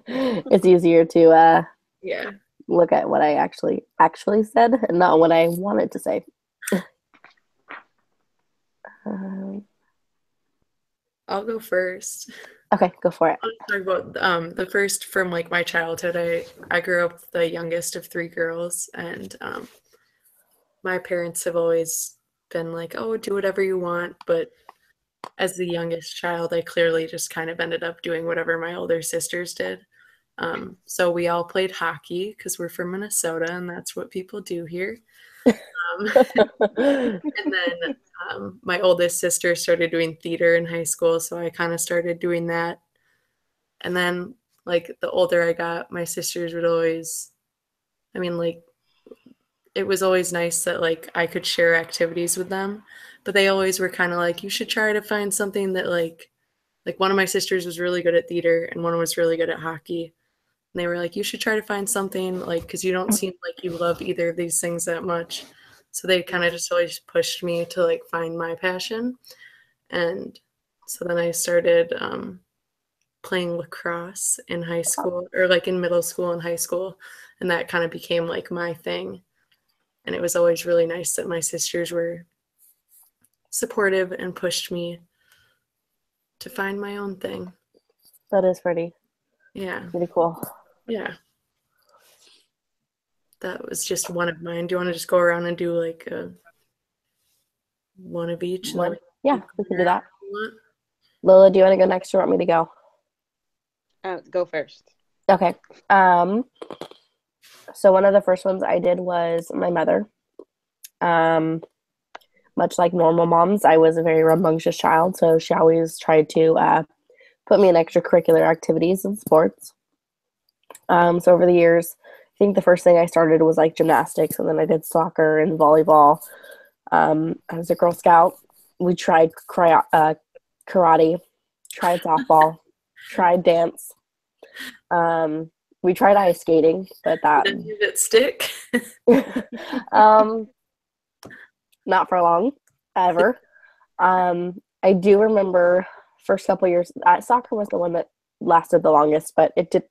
it's easier to Yeah. look at what I actually said and not what I wanted to say. I'll go first. Okay, go for it. I'll talk about the first from like my childhood. I grew up the youngest of three girls, and my parents have always been like, "Oh, do whatever you want," but as the youngest child, I clearly just kind of ended up doing whatever my older sisters did. So we all played hockey because we're from Minnesota, and that's what people do here. And then my oldest sister started doing theater in high school, so I kind of started doing that. And then, like, the older I got, my sisters would always, I mean, like, it was always nice that, like, I could share activities with them, but they always were kind of like, you should try to find something that, like, one of my sisters was really good at theater and one was really good at hockey. And they were like, you should try to find something, like, because you don't seem like you love either of these things that much. So they kind of just always pushed me to, like, find my passion. And so then I started playing lacrosse in high school, or like in middle school and high school. And that kind of became like my thing. And it was always really nice that my sisters were supportive and pushed me to find my own thing. That is pretty Yeah. cool. Yeah. That was just one of mine. Do you want to just go around and do like one of each? And then Yeah, we can do that. if you want? Lola, do you want to go next or want me to go? Go first. Okay. So one of the first ones I did was my mother. Much like normal moms, I was a very rambunctious child, so she always tried to put me in extracurricular activities and sports. So over the years, I think the first thing I started was like gymnastics, and then I did soccer and volleyball. I was a Girl Scout. We tried karate, tried softball, tried dance. We tried ice skating, but that Did any of it stick? um, not for long, ever. I do remember first couple years, soccer was the one that lasted the longest, but it did.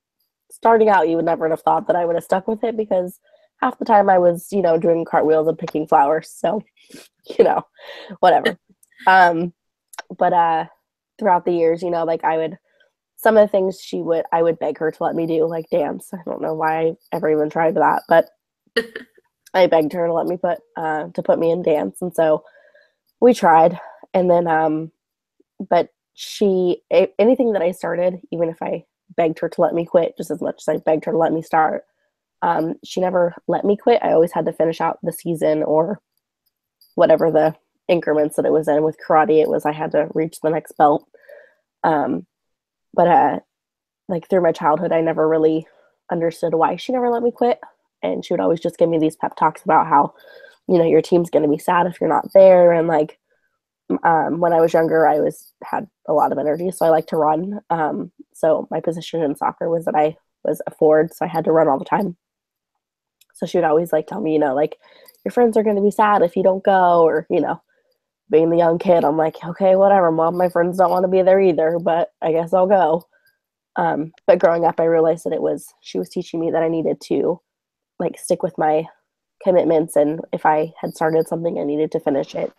Starting out, you would never have thought that I would have stuck with it because half the time I was, doing cartwheels and picking flowers. So, whatever. But throughout the years, like some of the things I would beg her to let me do, like dance. I don't know why I ever even tried that, but I begged her to let me put me in dance. And so we tried. And then, but anything that I started, even if I begged her to let me quit just as much as I begged her to let me start, she never let me quit. I always had to finish out the season or whatever the increments that it was in. With karate, it was I had to reach the next belt. But like through my childhood, I never really understood why she never let me quit. And she would always just give me these pep talks about how, your team's going to be sad if you're not there. And like, when I was younger, I had a lot of energy, so I like to run. So my position in soccer was that I was a forward, so I had to run all the time. So she would always like tell me, like your friends are going to be sad if you don't go, or being the young kid, I'm like, okay, whatever, mom. My friends don't want to be there either, but I guess I'll go. But growing up, I realized that she was teaching me that I needed to like stick with my commitments, and if I had started something, I needed to finish it.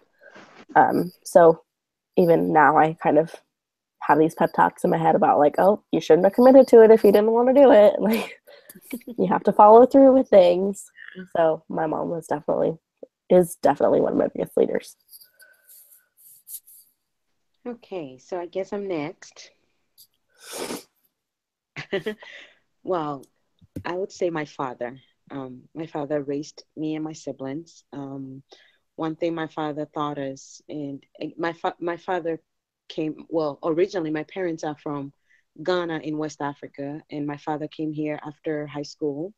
So even now I kind of have these pep talks in my head about like, oh, you shouldn't have committed to it if you didn't want to do it. Like you have to follow through with things. So my mom is definitely one of my biggest leaders. Okay, so I guess I'm next. Well, I would say my father. My father raised me and my siblings. One thing my father taught us, and my father originally my parents are from Ghana in West Africa, and my father came here after high school,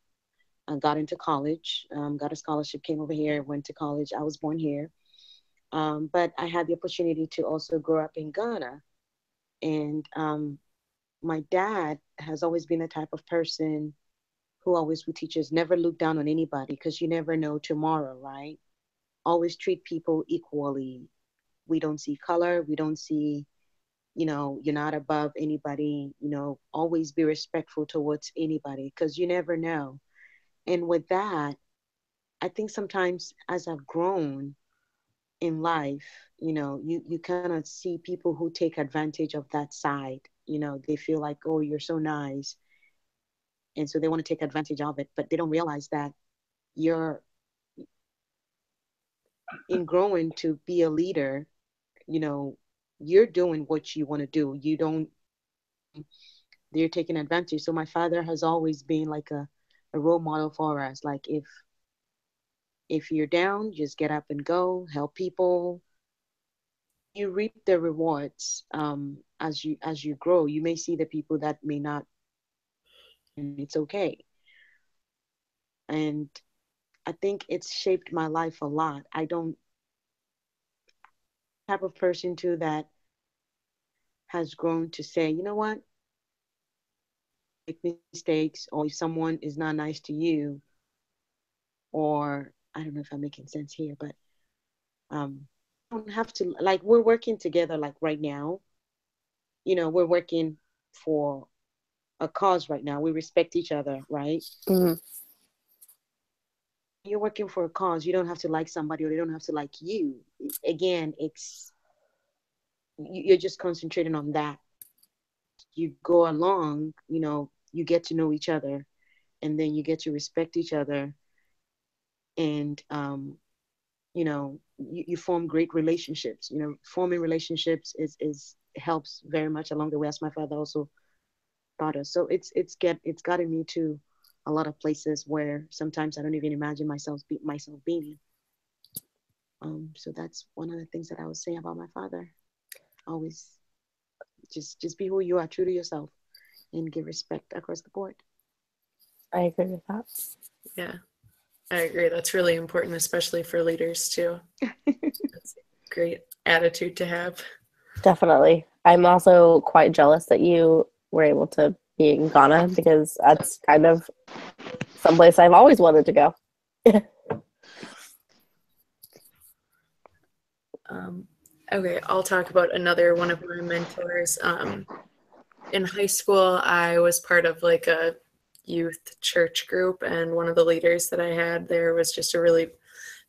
got into college, got a scholarship, came over here, went to college. I was born here, but I had the opportunity to also grow up in Ghana, and my dad has always been the type of person who always would teach us never look down on anybody because you never know tomorrow, right? always treat people equally. We don't see color. We don't see, you're not above anybody, always be respectful towards anybody because you never know. And with that, I think sometimes as I've grown in life, you kind of see people who take advantage of that side. They feel like, oh, you're so nice. And so they want to take advantage of it, but they don't realize that you're in growing to be a leader, you know, you're doing what you want to do. You don't, they're taking advantage. So my father has always been like a role model for us. Like if you're down, just get up and go, help people. You reap the rewards as you grow. You may see the people that may not, and it's okay. And I think it's shaped my life a lot. I don't type of person too that has grown to say, you know what, make mistakes, or if someone is not nice to you, or I don't know if I'm making sense here, but don't have to, like, we're working together, like right now, we're working for a cause right now. We respect each other, right? Mhm. You're working for a cause. You don't have to like somebody, or they don't have to like you. Again, you're just concentrating on that. You go along, you get to know each other, and then you get to respect each other, and you form great relationships. Forming relationships is helps very much along the way, as my father also taught us. So it's gotten me to a lot of places where sometimes I don't even imagine myself being. So that's one of the things that I would say about my father. Always just be who you are, true to yourself, and give respect across the board. I agree with that. Yeah, I agree. That's really important, especially for leaders too. That's a great attitude to have. Definitely. I'm also quite jealous that you were able to be in Ghana because that's kind of someplace I've always wanted to go. Okay, I'll talk about another one of my mentors. In high school, I was part of like a youth church group, and one of the leaders that I had there was just a really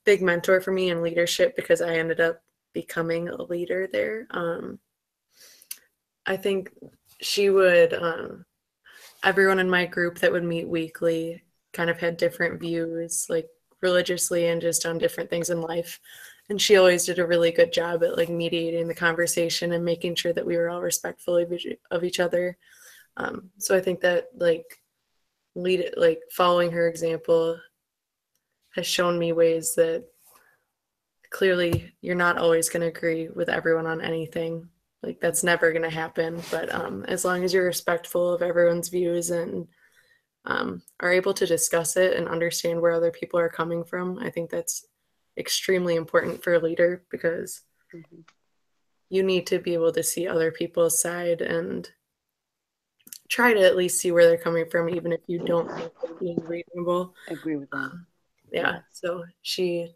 big mentor for me in leadership because I ended up becoming a leader there. I think she would, everyone in my group that would meet weekly kind of had different views, like religiously and just on different things in life. And she always did a really good job at like mediating the conversation and making sure that we were all respectful of each other. So I think that like following her example has shown me ways that clearly you're not always going to agree with everyone on anything. Like that's never going to happen. But as long as you're respectful of everyone's views and are able to discuss it and understand where other people are coming from, I think that's extremely important for a leader because Mm-hmm. you need to be able to see other people's side and try to at least see where they're coming from, even if you don't think they're being reasonable. Agree with that. Yeah. So she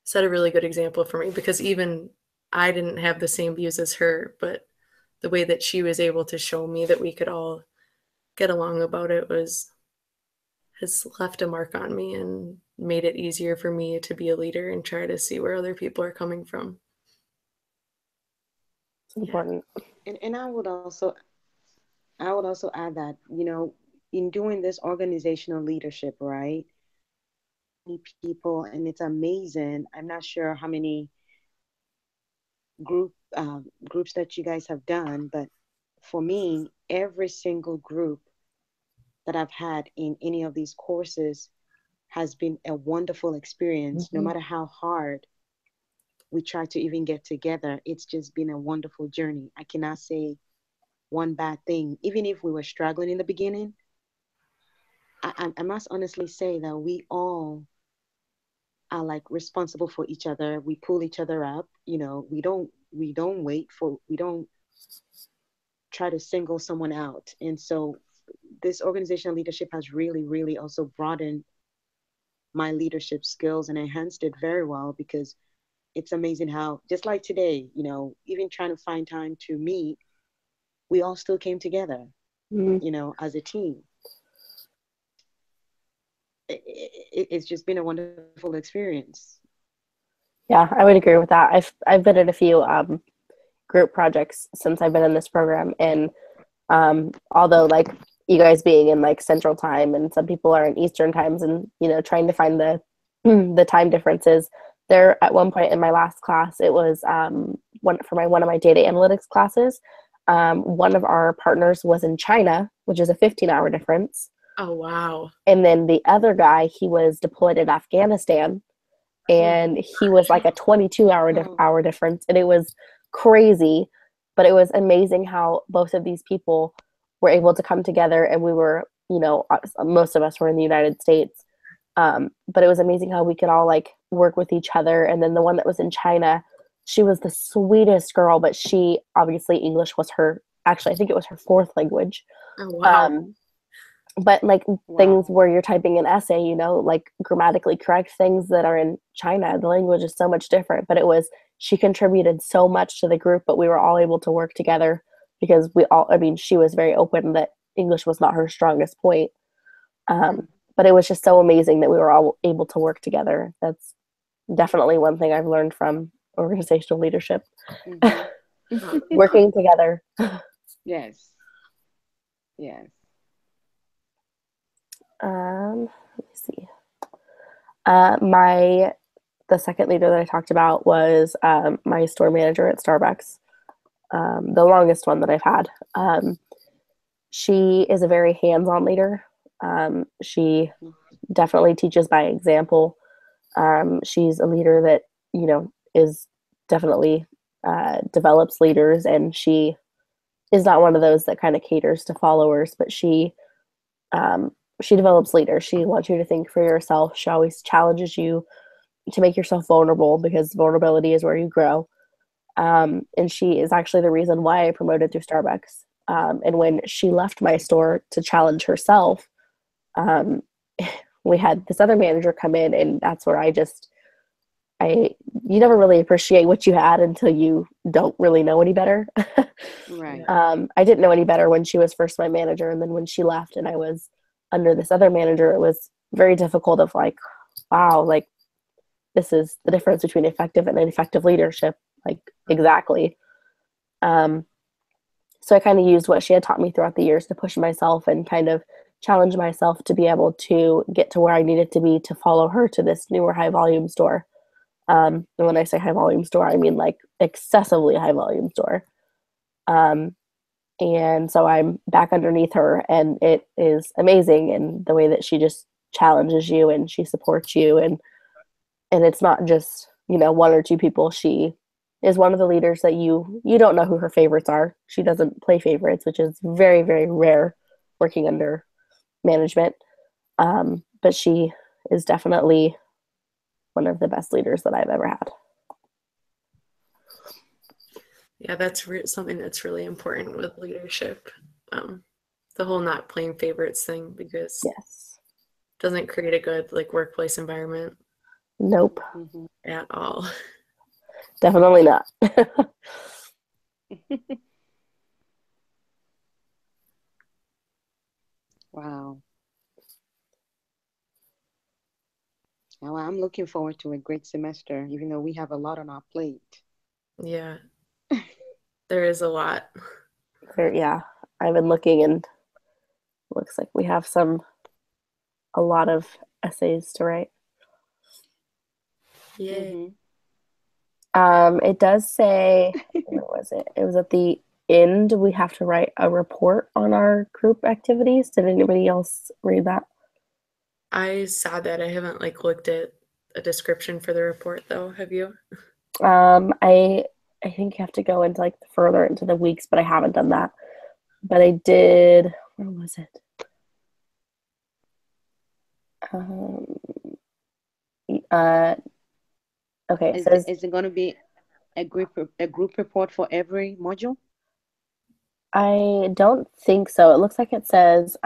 set a really good example for me because even I didn't have the same views as her, but the way that she was able to show me that we could all get along about it has left a mark on me and made it easier for me to be a leader and try to see where other people are coming from. It's important. And I would also add that, in doing this organizational leadership, right? Many people, and it's amazing. I'm not sure how many groups that you guys have done, but for me, every single group that I've had in any of these courses has been a wonderful experience. No Mm-hmm. matter how hard we try to even get together, it's just been a wonderful journey. I cannot say one bad thing. Even if we were struggling in the beginning, I must honestly say that we all are like responsible for each other. We pull each other up. We don't try to single someone out. And so this organizational leadership has really, really also broadened my leadership skills and enhanced it very well, because it's amazing how, just like today, even trying to find time to meet, we all still came together, Mm. as a team. It's just been a wonderful experience. Yeah, I would agree with that. I've been in a few group projects since I've been in this program, and although like you guys being in like Central Time and some people are in Eastern times, and trying to find the the time differences. There at one point in my last class, it was one of my data analytics classes. One of our partners was in China, which is a 15-hour difference. Oh, wow. And then the other guy, he was deployed in Afghanistan, and he was like a 22-hour difference, and it was crazy, but it was amazing how both of these people were able to come together, and we were, most of us were in the United States, but it was amazing how we could all like work with each other. And then the one that was in China, she was the sweetest girl, but she obviously English was her, actually I think it was her fourth language. Oh, wow. But like Wow. things where you're typing an essay, like grammatically correct things that are in China, the language is so much different. But she contributed so much to the group, but we were all able to work together because she was very open that English was not her strongest point. But it was just so amazing that we were all able to work together. That's definitely one thing I've learned from organizational leadership. Working together. Yes. Yes. Let me see. The second leader that I talked about was my store manager at Starbucks, the longest one that I've had. She is a very hands-on leader. She definitely teaches by example. She's a leader that is definitely develops leaders, and she is not one of those that kind of caters to followers, but she develops leaders. She wants you to think for yourself. She always challenges you to make yourself vulnerable, because vulnerability is where you grow. And she is actually the reason why I promoted through Starbucks. And when she left my store to challenge herself, we had this other manager come in, and that's where you never really appreciate what you had until you don't really know any better. Right. I didn't know any better when she was first my manager, and then when she left and I was under this other manager, it was very difficult of like, wow, like this is the difference between effective and ineffective leadership, like exactly. So I kind of used what she had taught me throughout the years to push myself and kind of challenge myself to be able to get to where I needed to be to follow her to this newer high volume store. And when I say high volume store, I mean like excessively high volume store. And so I'm back underneath her, and it is amazing in the way that she just challenges you and she supports you, and it's not just one or two people. She is one of the leaders that you don't know who her favorites are. She doesn't play favorites, which is very, very rare working under management. But she is definitely one of the best leaders that I've ever had. Yeah, that's something that's really important with leadership. The whole not playing favorites thing, because Yes. it doesn't create a good like workplace environment. Nope. At all. Definitely not. Wow. Now I'm looking forward to a great semester, even though we have a lot on our plate. Yeah. There is a lot. Yeah. I've been looking, and it looks like we have a lot of essays to write. Yeah. It does say, where was it? It was at the end. We have to write a report on our group activities. Did anybody else read that? I saw that. I haven't like looked at a description for the report though. Have you? I think you have to go into like further into the weeks, but I haven't done that. But I did. Where was it? Okay. Is it going to be a group report for every module? I don't think so. It looks like it says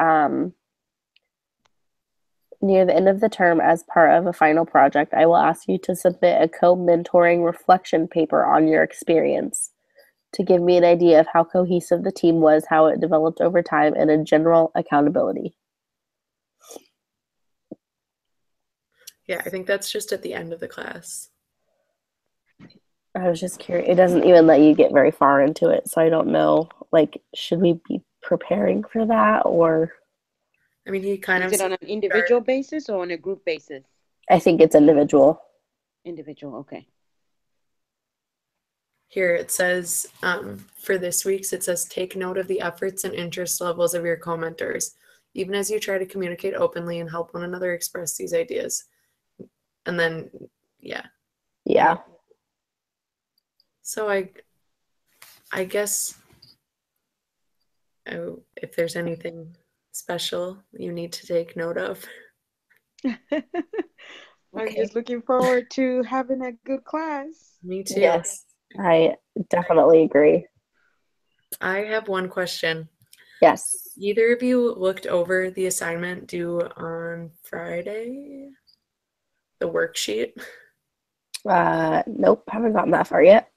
Near the end of the term, as part of a final project, I will ask you to submit a co-mentoring reflection paper on your experience to give me an idea of how cohesive the team was, how it developed over time, and a general accountability. Yeah, I think that's just at the end of the class. I was just curious. It doesn't even let you get very far into it, so I don't know. Like, should we be preparing for that, or? I mean, he kind of Is it on an individual basis or on a group basis? I think it's individual. Individual, okay. Here it says, for this week's, it says, take note of the efforts and interest levels of your commenters, even as you try to communicate openly and help one another express these ideas. And then, yeah. Yeah. So I guess if there's anything special you need to take note of. I'm just looking forward to having a good class. Me too. Yes, I definitely agree. I have one question. Yes. Either of you looked over the assignment due on Friday? The worksheet? Nope, haven't gotten that far yet.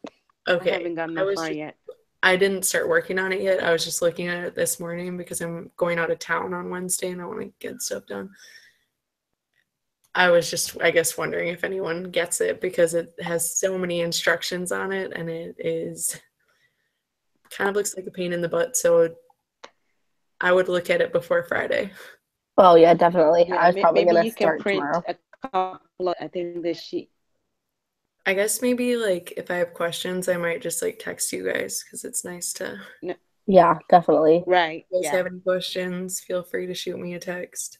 Okay. I haven't gotten that far yet. I didn't start working on it yet. I was just looking at it this morning because I'm going out of town on Wednesday and I want to get stuff done. I was just, I guess, wondering if anyone gets it because it has so many instructions on it and it is kind of looks like a pain in the butt. So I would look at it before Friday. Oh yeah, definitely. Yeah, I was probably maybe gonna you can start print tomorrow. a couple of, I think this sheet. I guess maybe like if I have questions, I might just like text you guys because it's nice to. No. Yeah, definitely. Right. If you guys Yeah. have any questions, feel free to shoot me a text.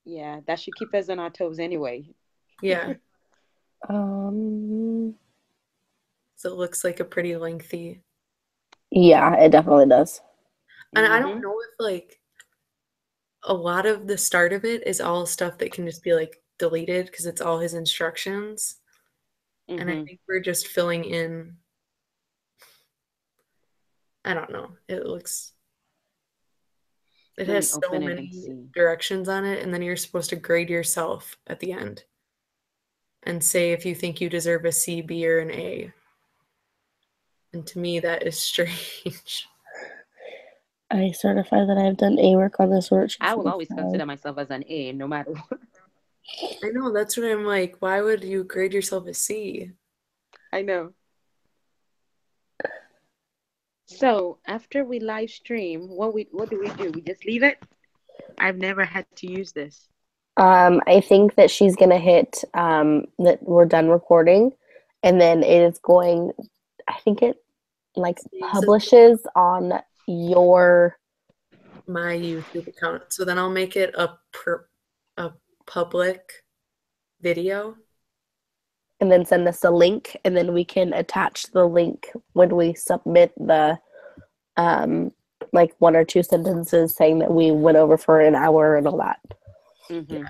Yeah, that should keep us on our toes anyway. Yeah. Um. So it looks like a pretty lengthy. Yeah, it definitely does. And I don't know if like a lot of the start of it is all stuff that can just be like deleted because it's all his instructions. And I think we're just filling in. I don't know. It has so many directions on it, and then you're supposed to grade yourself at the end and say if you think you deserve a C, B, or an A. And to me, that is strange. I certify that I've done A work on this worksheet. I will always consider myself as an A, no matter what. I know, that's what I'm like. Why would you grade yourself a C? I know. So after we live stream, what do we do? We just leave it? I've never had to use this. I think that she's gonna hit that we're done recording, and then it is going. I think it like publishes on my YouTube account. So then I'll make it a public video. And then send us a link, and then we can attach the link when we submit the like 1 or 2 sentences saying that we went over for an hour and all that. Yeah.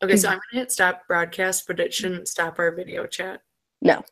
Okay, so I'm gonna hit stop broadcast, but it shouldn't stop our video chat. No.